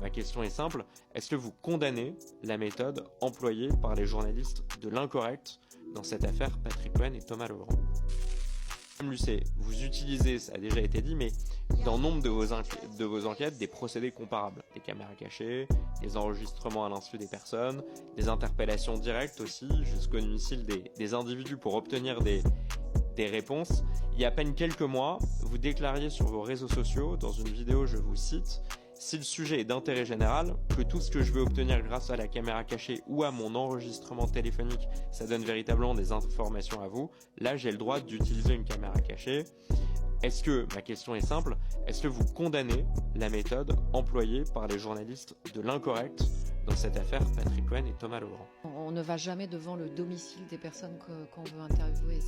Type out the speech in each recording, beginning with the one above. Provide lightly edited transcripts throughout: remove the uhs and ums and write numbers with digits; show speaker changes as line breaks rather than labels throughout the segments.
ma question est simple, est-ce que vous condamnez la méthode employée par les journalistes de l'incorrect dans cette affaire Patrick Cohen et Thomas Legrand? Madame Lucet, vous utilisez, ça a déjà été dit, mais dans nombre de vos enquêtes, des procédés comparables. Des caméras cachées, des enregistrements à l'insu des personnes, des interpellations directes aussi, jusqu'au domicile des individus pour obtenir des réponses. Il y a à peine quelques mois, vous déclariez sur vos réseaux sociaux, dans une vidéo, je vous cite, « Si le sujet est d'intérêt général, que tout ce que je veux obtenir grâce à la caméra cachée ou à mon enregistrement téléphonique, ça donne véritablement des informations à vous, là j'ai le droit d'utiliser une caméra cachée. » Est-ce que, ma question est simple, est-ce que vous condamnez la méthode employée par les journalistes de l'incorrect dans cette affaire Patrick Cohen et Thomas Legrand?
On ne va jamais devant le domicile des personnes qu'on veut interviewer.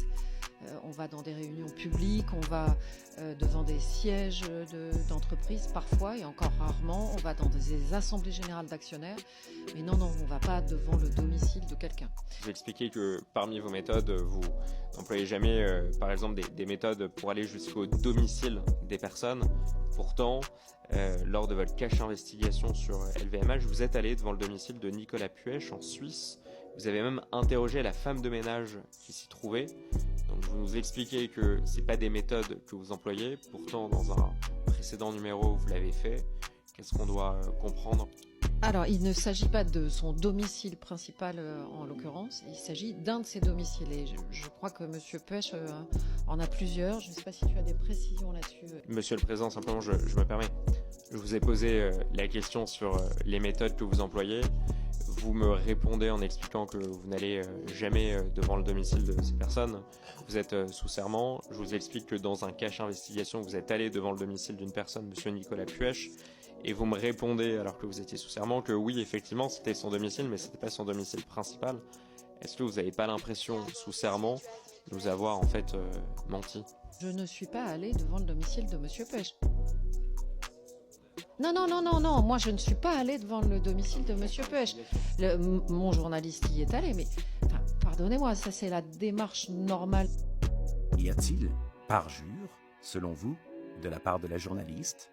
On va dans des réunions publiques, on va devant des sièges d'entreprises parfois, et encore rarement, on va dans des assemblées générales d'actionnaires. Mais non, on ne va pas devant le domicile de quelqu'un.
Vous expliquez que parmi vos méthodes, vous n'employez jamais, par exemple, des méthodes pour aller jusqu'au domicile des personnes. Pourtant, lors de votre cache investigation sur LVMH, vous êtes allé devant le domicile de Nicolas Puech en Suisse. Vous avez même interrogé la femme de ménage qui s'y trouvait. Donc vous nous expliquez que c'est pas des méthodes que vous employez. Pourtant, dans un précédent numéro, vous l'avez fait. Qu'est-ce qu'on doit comprendre?
Alors, il ne s'agit pas de son domicile principal en l'occurrence, il s'agit d'un de ses domiciles. Et je crois que M. Puech en a plusieurs. Je ne sais pas si tu as des précisions là-dessus.
Monsieur le Président, simplement, je me permets. Je vous ai posé la question sur les méthodes que vous employez. Vous me répondez en expliquant que vous n'allez jamais devant le domicile de ces personnes. Vous êtes sous serment. Je vous explique que dans un cache investigation, vous êtes allé devant le domicile d'une personne, M. Nicolas Puech. Et vous me répondez, alors que vous étiez sous serment, que oui, effectivement, c'était son domicile, mais c'était pas son domicile principal. Est-ce que vous n'avez pas l'impression, sous serment, de nous avoir en fait menti?
Je ne suis pas allée devant le domicile de M. Puech. Non, moi je ne suis pas allée devant le domicile de M. Puech. Mon journaliste y est allé, mais enfin, pardonnez-moi, ça c'est la démarche normale.
Y a-t-il parjure, selon vous, de la part de la journaliste?